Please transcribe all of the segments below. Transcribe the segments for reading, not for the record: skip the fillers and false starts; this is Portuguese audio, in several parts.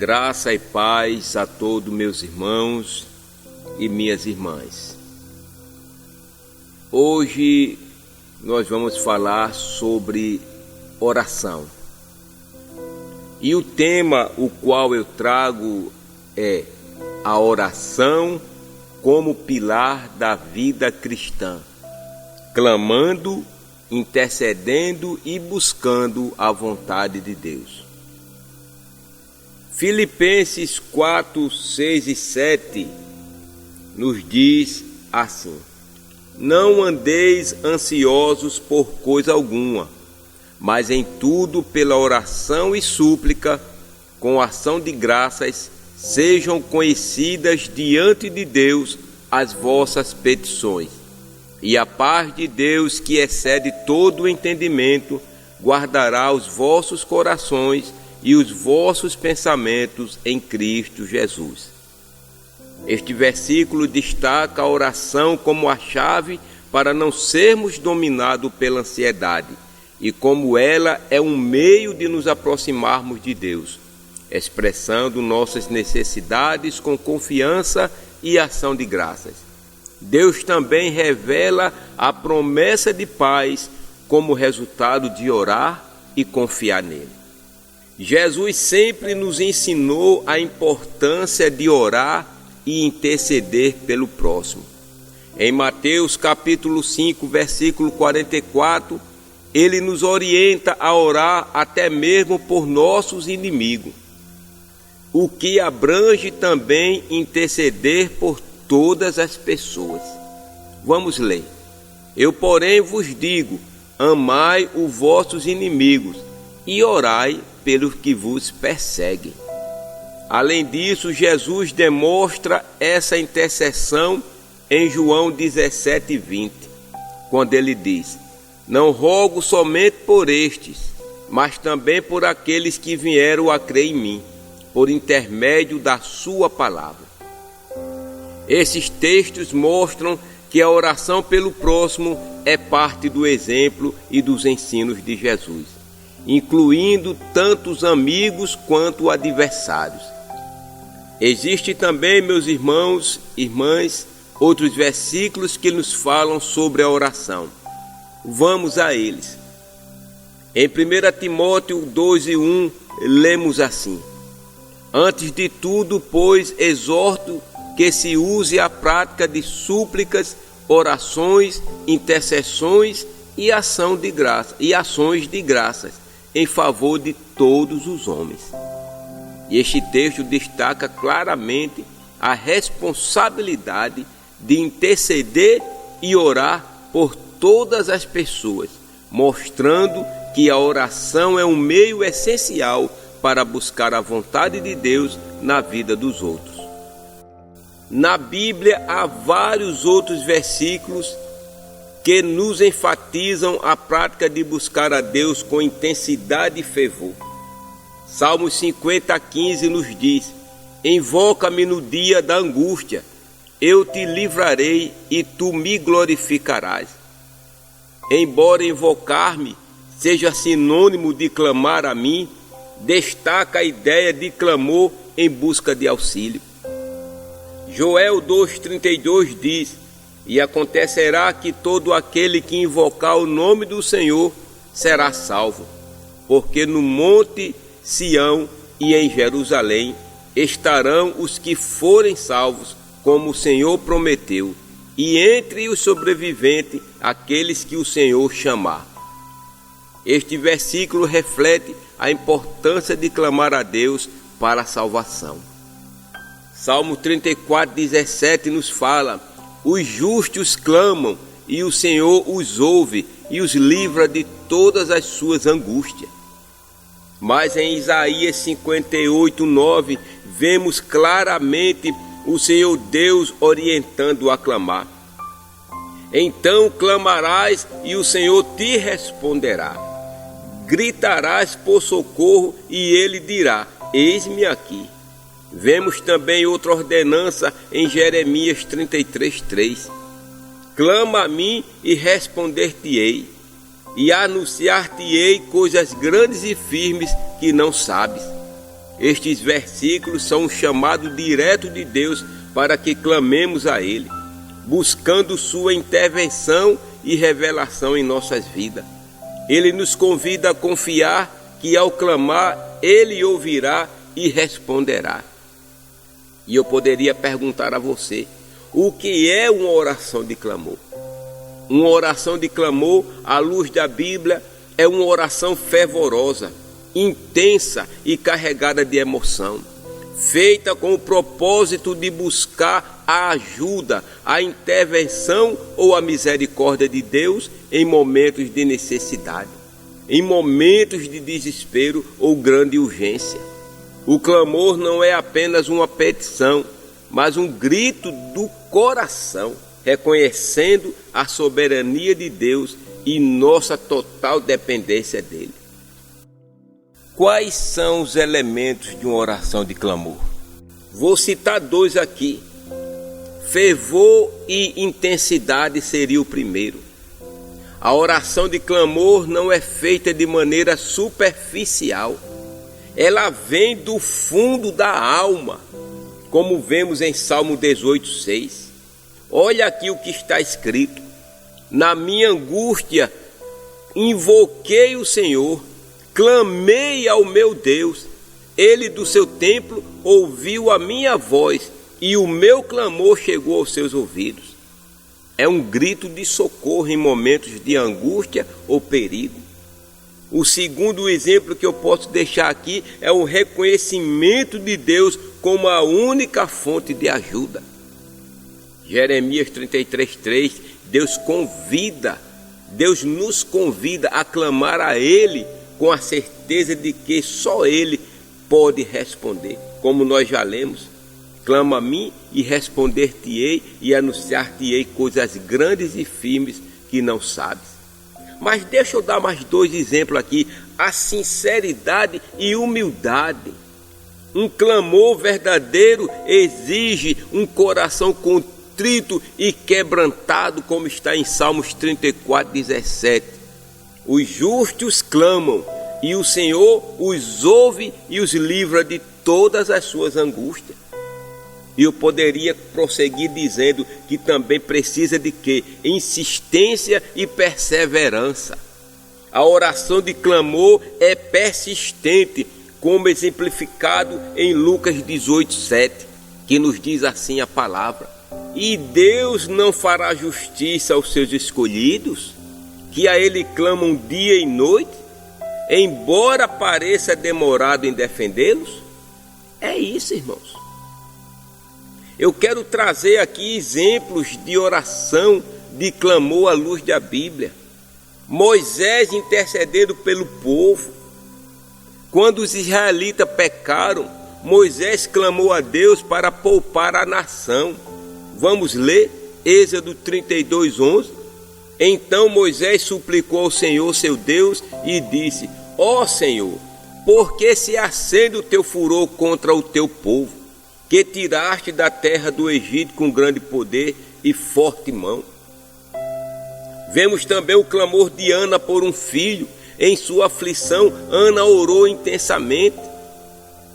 Graça e paz a todos meus irmãos e minhas irmãs. Hoje nós vamos falar sobre oração. E o tema o qual eu trago é a oração como pilar da vida cristã, clamando, intercedendo e buscando a vontade de Deus. Filipenses 4, 6 e 7 nos diz assim: não andeis ansiosos por coisa alguma, mas em tudo pela oração e súplica, com ação de graças, sejam conhecidas diante de Deus as vossas petições. E a paz de Deus, que excede todo o entendimento, guardará os vossos corações e os vossos pensamentos em Cristo Jesus. Este versículo destaca a oração como a chave para não sermos dominados pela ansiedade e como ela é um meio de nos aproximarmos de Deus, expressando nossas necessidades com confiança e ação de graças. Deus também revela a promessa de paz como resultado de orar e confiar nele. Jesus sempre nos ensinou a importância de orar e interceder pelo próximo. Em Mateus capítulo 5, versículo 44, ele nos orienta a orar até mesmo por nossos inimigos, o que abrange também interceder por todas as pessoas. Vamos ler. Eu, porém, vos digo, amai os vossos inimigos e orai pelos que vos perseguem. Além disso, Jesus demonstra essa intercessão em João 17, 20, quando ele diz: não rogo somente por estes, mas também por aqueles que vieram a crer em mim, por intermédio da sua palavra. Esses textos mostram que a oração pelo próximo é parte do exemplo e dos ensinos de Jesus, incluindo tanto os amigos quanto adversários. Existe também, meus irmãos e irmãs, outros versículos que nos falam sobre a oração. Vamos a eles. Em 1 Timóteo 2:1, lemos assim: antes de tudo, pois, exorto que se use a prática de súplicas, orações, intercessões e ações de graças em favor de todos os homens. E este texto destaca claramente a responsabilidade de interceder e orar por todas as pessoas, mostrando que a oração é um meio essencial para buscar a vontade de Deus na vida dos outros. Na Bíblia há vários outros versículos que nos enfatizam a prática de buscar a Deus com intensidade e fervor. Salmos 50:15 nos diz: invoca-me no dia da angústia, eu te livrarei e tu me glorificarás. Embora invocar-me seja sinônimo de clamar a mim, destaca a ideia de clamor em busca de auxílio. Joel 2:32 diz: e acontecerá que todo aquele que invocar o nome do Senhor será salvo, porque no monte Sião e em Jerusalém estarão os que forem salvos, como o Senhor prometeu, e entre os sobreviventes aqueles que o Senhor chamar. Este versículo reflete a importância de clamar a Deus para a salvação. Salmo 34:17 nos fala: os justos clamam e o Senhor os ouve e os livra de todas as suas angústias. Mas em Isaías 58:9 vemos claramente o Senhor Deus orientando a clamar. Então clamarás e o Senhor te responderá. Gritarás por socorro e ele dirá: eis-me aqui. Vemos também outra ordenança em Jeremias 33:3. Clama a mim e responder-te-ei, e anunciar-te-ei coisas grandes e firmes que não sabes. Estes versículos são um chamado direto de Deus para que clamemos a Ele, buscando sua intervenção e revelação em nossas vidas. Ele nos convida a confiar que ao clamar, Ele ouvirá e responderá. E eu poderia perguntar a você, o que é uma oração de clamor? Uma oração de clamor, à luz da Bíblia, é uma oração fervorosa, intensa e carregada de emoção, feita com o propósito de buscar a ajuda, a intervenção ou a misericórdia de Deus em momentos de necessidade, em momentos de desespero ou grande urgência. O clamor não é apenas uma petição, mas um grito do coração, reconhecendo a soberania de Deus e nossa total dependência dele. Quais são os elementos de uma oração de clamor? Vou citar 2 aqui. Fervor e intensidade seria o primeiro. A oração de clamor não é feita de maneira superficial. Ela vem do fundo da alma, como vemos em Salmo 18:6. Olha aqui o que está escrito: na minha angústia invoquei o Senhor, clamei ao meu Deus, ele do seu templo ouviu a minha voz e o meu clamor chegou aos seus ouvidos. É um grito de socorro em momentos de angústia ou perigo. O segundo exemplo que eu posso deixar aqui é o reconhecimento de Deus como a única fonte de ajuda. Jeremias 33:3, Deus nos convida a clamar a Ele com a certeza de que só Ele pode responder. Como nós já lemos, clama a mim e responder-te-ei e anunciar-te-ei coisas grandes e firmes que não sabes. Mas deixa eu dar mais 2 exemplos aqui: a sinceridade e humildade. Um clamor verdadeiro exige um coração contrito e quebrantado, como está em Salmos 34:17. Os justos clamam e o Senhor os ouve e os livra de todas as suas angústias. E eu poderia prosseguir dizendo que também precisa de quê? Insistência e perseverança. A oração de clamor é persistente, como exemplificado em Lucas 18:7, que nos diz assim a palavra: e Deus não fará justiça aos seus escolhidos, que a Ele clamam dia e noite, embora pareça demorado em defendê-los? É isso, irmãos. Eu quero trazer aqui exemplos de oração de clamor à luz da Bíblia. Moisés intercedendo pelo povo. Quando os israelitas pecaram, Moisés clamou a Deus para poupar a nação. Vamos ler Êxodo 32:11. Então Moisés suplicou ao Senhor seu Deus e disse: ó Senhor, por que se acende o teu furor contra o teu povo, que tiraste da terra do Egito com grande poder e forte mão? Vemos também o clamor de Ana por um filho. Em sua aflição, Ana orou intensamente.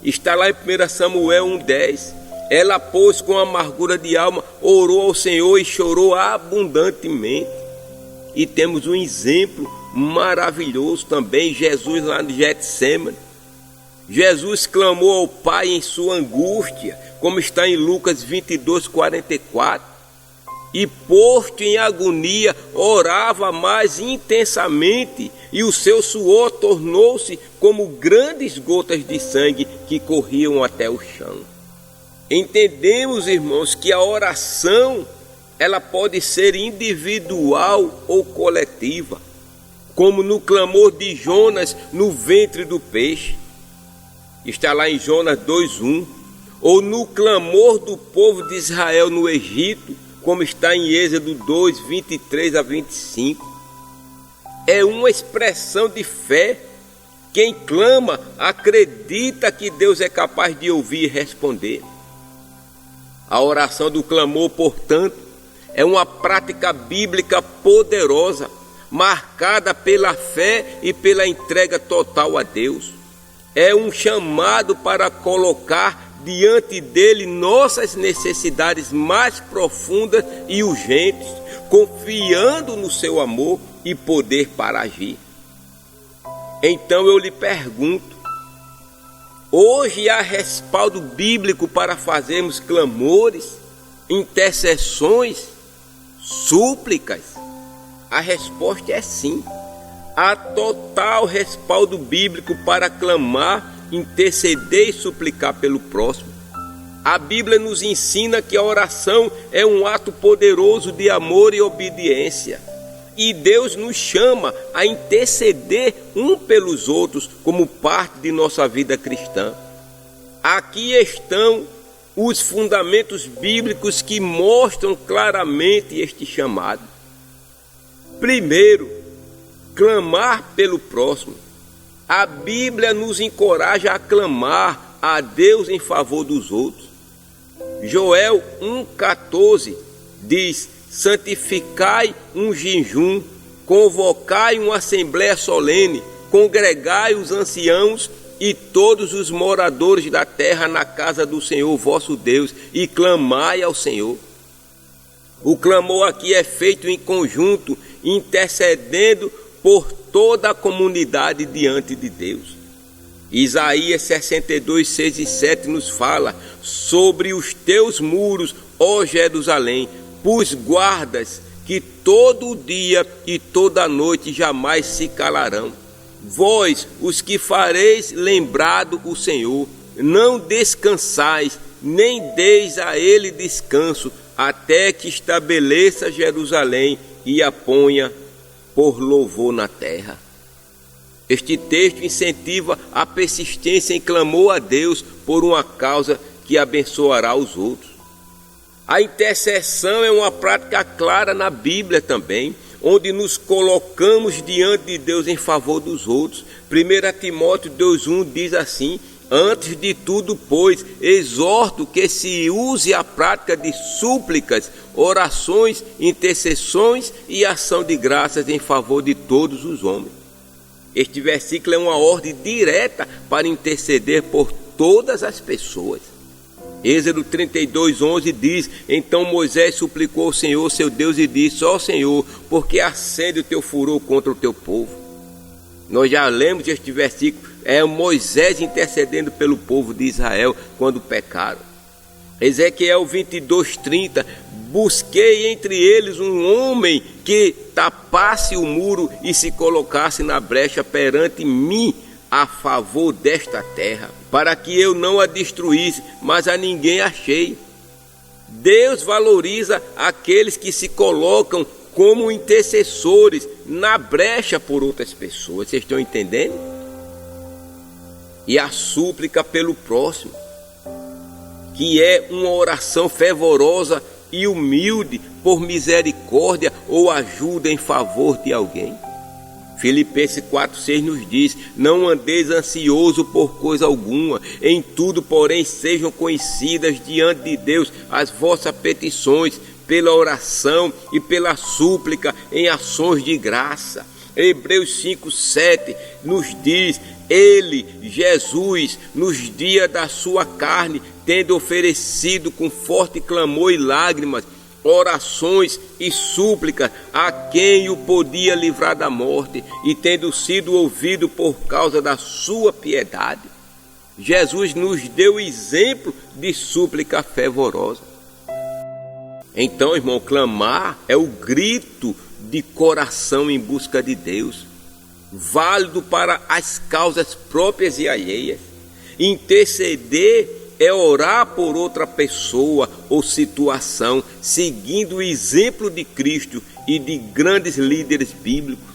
Está lá em 1 Samuel 1:10. Ela, pois, com amargura de alma, orou ao Senhor e chorou abundantemente. E temos um exemplo maravilhoso também, Jesus lá no Getsêmani. Jesus clamou ao Pai em sua angústia, como está em Lucas 22:44. E posto em agonia, orava mais intensamente, e o seu suor tornou-se como grandes gotas de sangue que corriam até o chão. Entendemos, irmãos, que a oração ela pode ser individual ou coletiva, como no clamor de Jonas no ventre do peixe. Está lá em Jonas 2:1, ou no clamor do povo de Israel no Egito, como está em Êxodo 2:23-25. É uma expressão de fé. Quem clama acredita que Deus é capaz de ouvir e responder. A oração do clamor, portanto, é uma prática bíblica poderosa, marcada pela fé e pela entrega total a Deus. é um chamado para colocar diante dele nossas necessidades mais profundas e urgentes, confiando no seu amor e poder para agir. Então eu lhe pergunto, hoje há respaldo bíblico para fazermos clamores, intercessões, súplicas? A resposta é sim. Há total respaldo bíblico para clamar, interceder e suplicar pelo próximo. A Bíblia nos ensina que a oração é um ato poderoso de amor e obediência. E Deus nos chama a interceder um pelos outros como parte de nossa vida cristã. Aqui estão os fundamentos bíblicos que mostram claramente este chamado. Primeiro, clamar pelo próximo. A Bíblia nos encoraja a clamar a Deus em favor dos outros. Joel 1,14 diz: santificai um jejum, convocai uma assembléia solene, congregai os anciãos e todos os moradores da terra na casa do Senhor vosso Deus, e clamai ao Senhor. O clamor aqui é feito em conjunto, intercedendo por toda a comunidade diante de Deus. Isaías 62, 6 e 7 nos fala: sobre os teus muros, ó Jerusalém, pus guardas que todo dia e toda noite jamais se calarão. Vós, os que fareis lembrado o Senhor, não descansais, nem deis a ele descanso, até que estabeleça Jerusalém e a ponha por louvor na terra. Este texto incentiva a persistência em clamor a Deus por uma causa que abençoará os outros. A intercessão é uma prática clara na Bíblia também, onde nos colocamos diante de Deus em favor dos outros. 1 Timóteo 2,1 diz assim: antes de tudo, pois, exorto que se use a prática de súplicas, orações, intercessões e ação de graças em favor de todos os homens. Este versículo é uma ordem direta para interceder por todas as pessoas. Êxodo 32:11 diz: então Moisés suplicou ao Senhor seu Deus e disse: ó Senhor, por que acende o teu furor contra o teu povo? Nós já lemos este versículo, é Moisés intercedendo pelo povo de Israel quando pecaram. Ezequiel 22:30: busquei entre eles um homem que tapasse o muro e se colocasse na brecha perante mim a favor desta terra, para que eu não a destruísse, mas a ninguém achei. Deus valoriza aqueles que se colocam como intercessores na brecha por outras pessoas. Vocês estão entendendo? E a súplica pelo próximo, que é uma oração fervorosa e humilde por misericórdia ou ajuda em favor de alguém. Filipenses 4,6 nos diz: não andeis ansioso por coisa alguma, em tudo, porém, sejam conhecidas diante de Deus as vossas petições, pela oração e pela súplica em ações de graça. Hebreus 5,7 nos diz: ele, Jesus, nos dias da sua carne, tendo oferecido com forte clamor e lágrimas, orações e súplicas a quem o podia livrar da morte, e tendo sido ouvido por causa da sua piedade. Jesus nos deu exemplo de súplica fervorosa. Então, irmão, clamar é o grito de coração em busca de Deus, válido para as causas próprias e alheias. Interceder é orar por outra pessoa ou situação, seguindo o exemplo de Cristo e de grandes líderes bíblicos.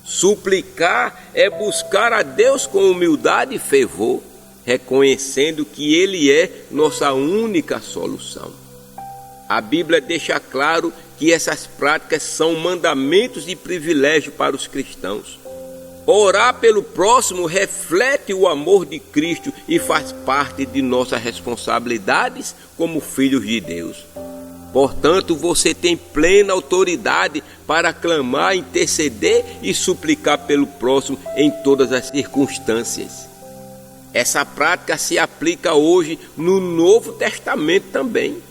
Suplicar é buscar a Deus com humildade e fervor, reconhecendo que Ele é nossa única solução. A Bíblia deixa claro que essas práticas são mandamentos e privilégios para os cristãos. Orar pelo próximo reflete o amor de Cristo e faz parte de nossas responsabilidades como filhos de Deus. Portanto, você tem plena autoridade para clamar, interceder e suplicar pelo próximo em todas as circunstâncias. Essa prática se aplica hoje no Novo Testamento também.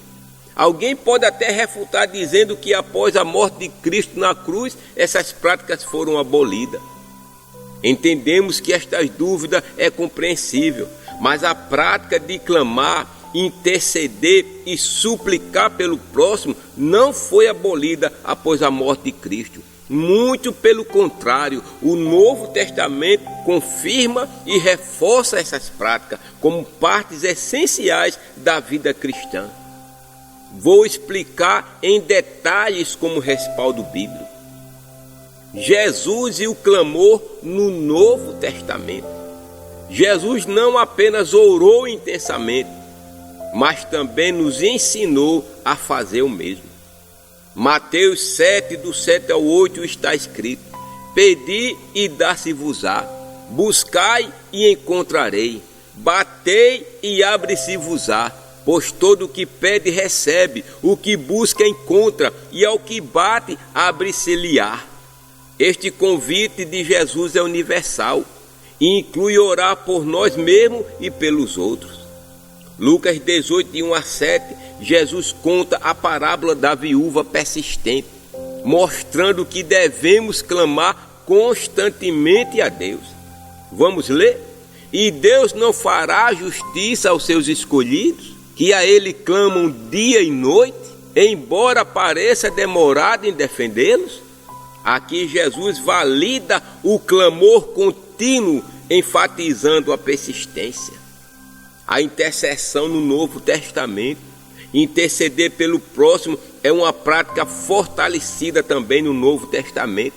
Alguém pode até refutar dizendo que após a morte de Cristo na cruz, essas práticas foram abolidas. Entendemos que esta dúvida é compreensível, mas a prática de clamar, interceder e suplicar pelo próximo não foi abolida após a morte de Cristo. Muito pelo contrário, o Novo Testamento confirma e reforça essas práticas como partes essenciais da vida cristã. Vou explicar em detalhes como respaldo bíblico. Jesus e o clamor no Novo Testamento. Jesus não apenas orou intensamente, mas também nos ensinou a fazer o mesmo. Mateus 7, do 7 ao 8 está escrito: Pedi e dar-se-vos-á, buscai e encontrarei, batei e abre-se-vos-á, pois todo o que pede recebe, o que busca encontra, e ao que bate abre-se-lhe-á. Este convite de Jesus é universal e inclui orar por nós mesmos e pelos outros. Lucas 18, de 1 a 7, Jesus conta a parábola da viúva persistente, mostrando que devemos clamar constantemente a Deus. Vamos ler? E Deus não fará justiça aos seus escolhidos, que a Ele clamam dia e noite, embora pareça demorado em defendê-los? Aqui Jesus valida o clamor contínuo, enfatizando a persistência. A intercessão no Novo Testamento, interceder pelo próximo, é uma prática fortalecida também no Novo Testamento.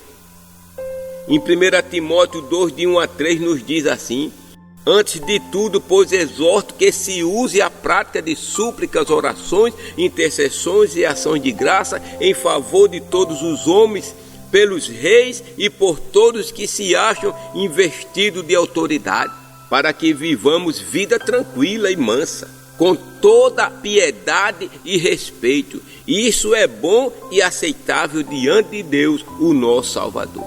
Em 1 Timóteo 2, de 1 a 3, nos diz assim: Antes de tudo, pois, exorto que se use a prática de súplicas, orações, intercessões e ações de graça em favor de todos os homens, pelos reis e por todos que se acham investidos de autoridade, para que vivamos vida tranquila e mansa, com toda piedade e respeito. Isso é bom e aceitável diante de Deus, o nosso Salvador.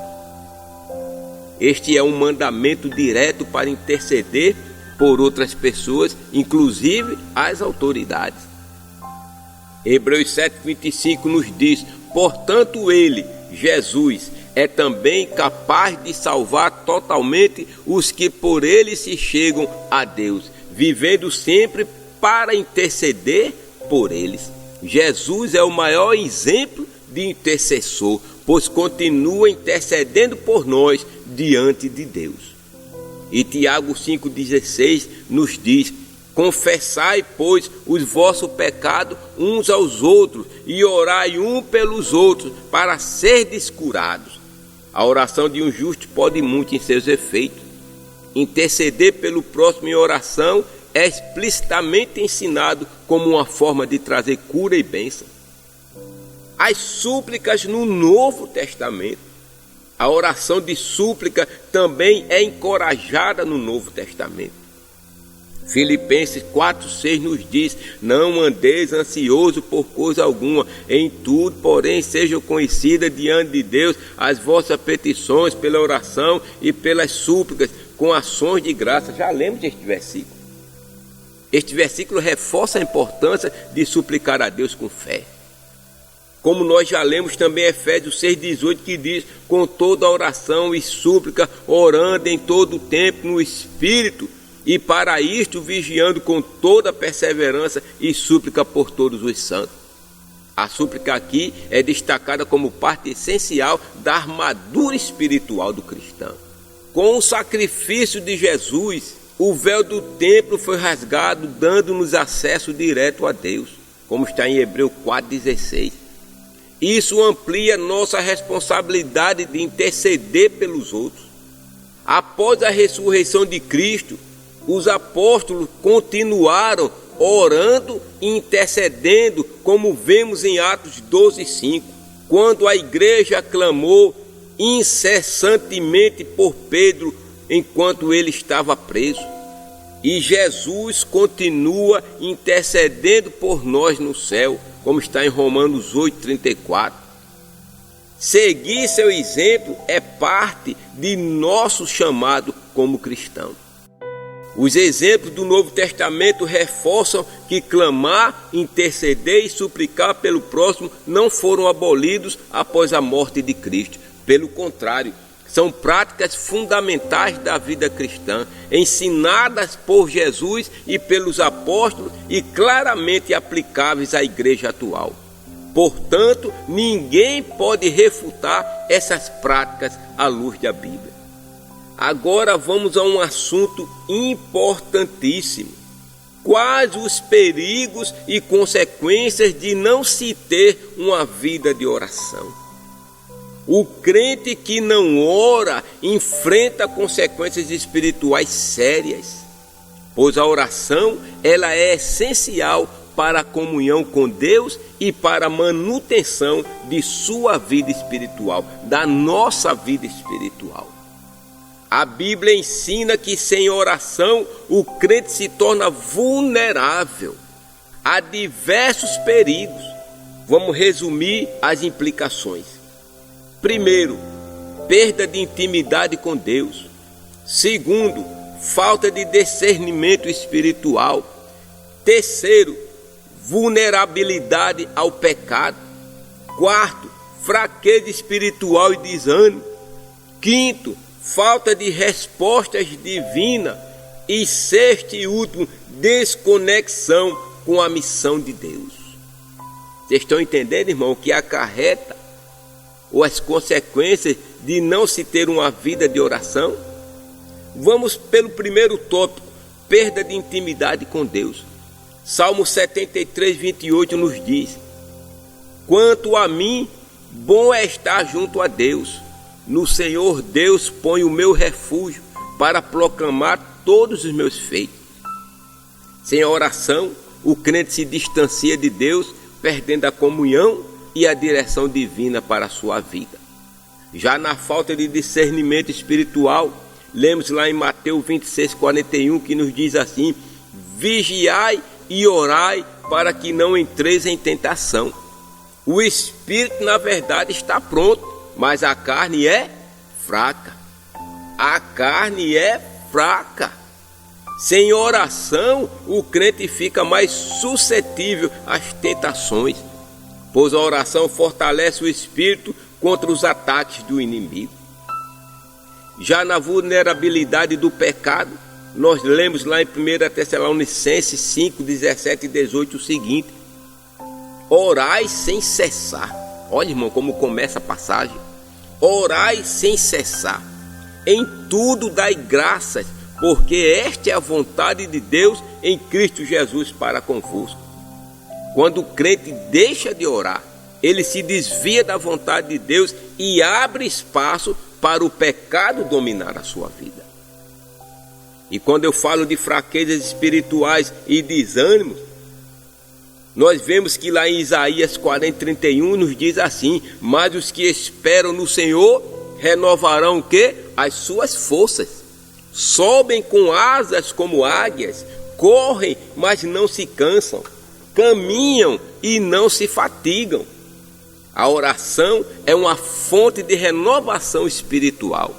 Este é um mandamento direto para interceder por outras pessoas, inclusive as autoridades. Hebreus 7,25 nos diz: Portanto, ele, Jesus, é também capaz de salvar totalmente os que por ele se chegam a Deus, vivendo sempre para interceder por eles. Jesus é o maior exemplo de intercessor, pois continua intercedendo por nós diante de Deus. E Tiago 5,16 nos diz: Confessai, pois, os vossos pecados uns aos outros e orai um pelos outros para serdes curados. A oração de um justo pode muito em seus efeitos. Interceder pelo próximo em oração é explicitamente ensinado como uma forma de trazer cura e bênção. As súplicas no Novo Testamento. A oração de súplica também é encorajada no Novo Testamento. Filipenses 4,6 nos diz: Não andeis ansioso por coisa alguma, em tudo, porém, sejam conhecidas diante de Deus as vossas petições pela oração e pelas súplicas, com ações de graça. Já lemos este versículo. Este versículo reforça a importância de suplicar a Deus com fé. Como nós já lemos também Efésios 6,18, que diz: Com toda oração e súplica, orando em todo o tempo no Espírito, e para isto vigiando com toda perseverança e súplica por todos os santos. A súplica aqui é destacada como parte essencial da armadura espiritual do cristão. Com o sacrifício de Jesus, o véu do templo foi rasgado, dando-nos acesso direto a Deus, como está em Hebreus 4,16. Isso amplia nossa responsabilidade de interceder pelos outros. Após a ressurreição de Cristo, os apóstolos continuaram orando e intercedendo, como vemos em Atos 12,5, quando a igreja clamou incessantemente por Pedro enquanto ele estava preso. E Jesus continua intercedendo por nós no céu, como está em Romanos 8,34. Seguir seu exemplo é parte de nosso chamado como cristão. Os exemplos do Novo Testamento reforçam que clamar, interceder e suplicar pelo próximo não foram abolidos após a morte de Cristo. Pelo contrário, são práticas fundamentais da vida cristã, ensinadas por Jesus e pelos apóstolos e claramente aplicáveis à igreja atual. Portanto, ninguém pode refutar essas práticas à luz da Bíblia. Agora vamos a um assunto importantíssimo. Quais os perigos e consequências de não se ter uma vida de oração? O crente que não ora enfrenta consequências espirituais sérias, pois a oração ela é essencial para a comunhão com Deus e para a manutenção de sua vida espiritual, da nossa vida espiritual. A Bíblia ensina que sem oração o crente se torna vulnerável a diversos perigos. Vamos resumir as implicações. Primeiro, perda de intimidade com Deus. Segundo, falta de discernimento espiritual. Terceiro, vulnerabilidade ao pecado. Quarto, fraqueza espiritual e desânimo. Quinto, falta de respostas divinas. E sexto e último, desconexão com a missão de Deus. Vocês estão entendendo, irmão, o que acarreta ou as consequências de não se ter uma vida de oração? Vamos pelo primeiro tópico, perda de intimidade com Deus. Salmo 73, 28 nos diz: quanto a mim, bom é estar junto a Deus. No Senhor Deus ponho o meu refúgio para proclamar todos os meus feitos. Sem a oração, o crente se distancia de Deus, perdendo a comunhão e a direção divina para a sua vida. Já na falta de discernimento espiritual, lemos lá em Mateus 26, 41, que nos diz assim: vigiai e orai para que não entreis em tentação. O espírito, na verdade, está pronto, mas a carne é fraca. A carne é fraca. Sem oração, o crente fica mais suscetível às tentações, pois a oração fortalece o espírito contra os ataques do inimigo. Já na vulnerabilidade do pecado, nós lemos lá em 1 Tessalonicenses 5, 17 e 18 o seguinte: orai sem cessar. Olha, irmão, como começa a passagem. Orai sem cessar. Em tudo dai graças, porque esta é a vontade de Deus em Cristo Jesus para convosco. Quando o crente deixa de orar, ele se desvia da vontade de Deus e abre espaço para o pecado dominar a sua vida. E quando eu falo de fraquezas espirituais e desânimos, nós vemos que lá em Isaías 40, 31 nos diz assim: mas os que esperam no Senhor renovarão o quê? As suas forças. Sobem com asas como águias, correm, mas não se cansam, caminham e não se fatigam. A oração é uma fonte de renovação espiritual.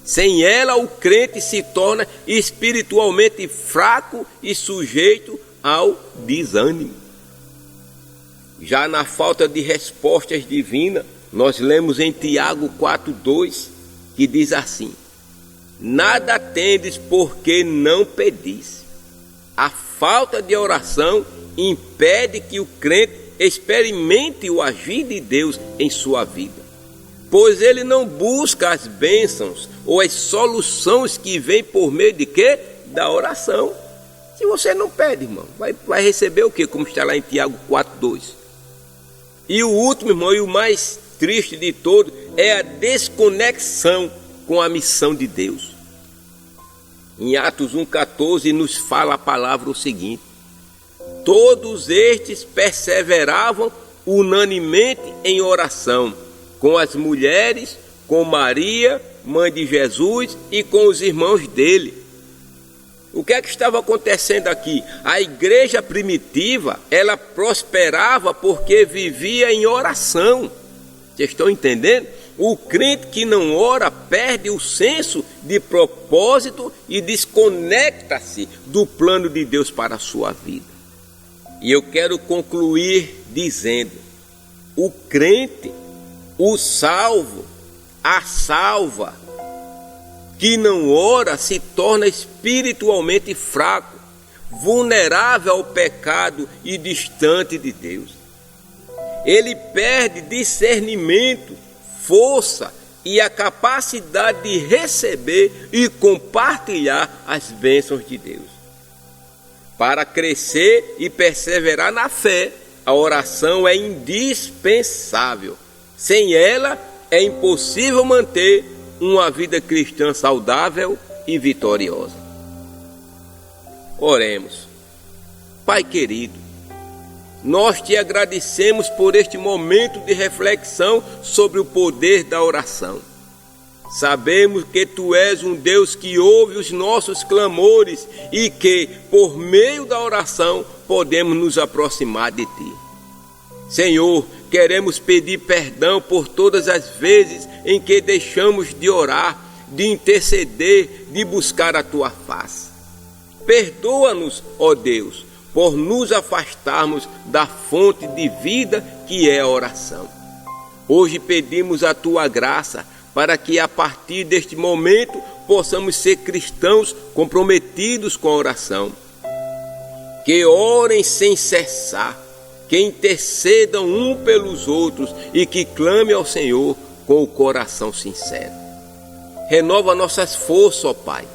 Sem ela, o crente se torna espiritualmente fraco e sujeito ao desânimo. Já na falta de respostas divinas, nós lemos em Tiago 4,2, que diz assim: nada tendes porque não pedis. A falta de oração impede que o crente experimente o agir de Deus em sua vida, pois ele não busca as bênçãos ou as soluções que vêm por meio de quê? Da oração. Se você não pede, irmão, vai receber o quê? Como está lá em Tiago 4,2. E o último, irmão, e o mais triste de todos, é a desconexão com a missão de Deus. Em Atos 1,14 nos fala a palavra o seguinte: todos estes perseveravam unanimemente em oração, com as mulheres, com Maria, mãe de Jesus, e com os irmãos dele. O que é que estava acontecendo aqui? A igreja primitiva, ela prosperava porque vivia em oração. Vocês estão entendendo? o crente que não ora perde o senso de propósito e desconecta-se do plano de Deus para a sua vida. E eu quero concluir dizendo: o crente, o salvo, a salva, que não ora se torna espiritualmente fraco, vulnerável ao pecado e distante de Deus. Ele perde discernimento, força e a capacidade de receber e compartilhar as bênçãos de Deus. Para crescer e perseverar na fé, a oração é indispensável. Sem ela, é impossível manter uma vida cristã saudável e vitoriosa. Oremos. Pai querido, nós te agradecemos por este momento de reflexão sobre o poder da oração. Sabemos que Tu és um Deus que ouve os nossos clamores e que, por meio da oração, podemos nos aproximar de Ti. Senhor, queremos pedir perdão por todas as vezes em que deixamos de orar, de interceder, de buscar a Tua face. Perdoa-nos, ó Deus, por nos afastarmos da fonte de vida que é a oração. Hoje pedimos a Tua graça para que a partir deste momento possamos ser cristãos comprometidos com a oração. Que orem sem cessar, que intercedam um pelos outros e que clamem ao Senhor com o coração sincero. Renova nossas forças, ó Pai.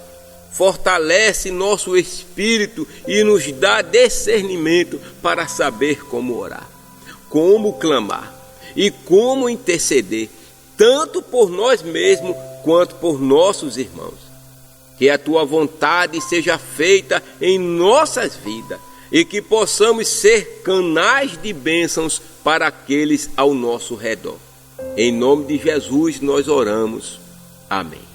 Fortalece nosso espírito e nos dá discernimento para saber como orar, como clamar e como interceder, tanto por nós mesmos quanto por nossos irmãos. Que a Tua vontade seja feita em nossas vidas e que possamos ser canais de bênçãos para aqueles ao nosso redor. Em nome de Jesus nós oramos. Amém.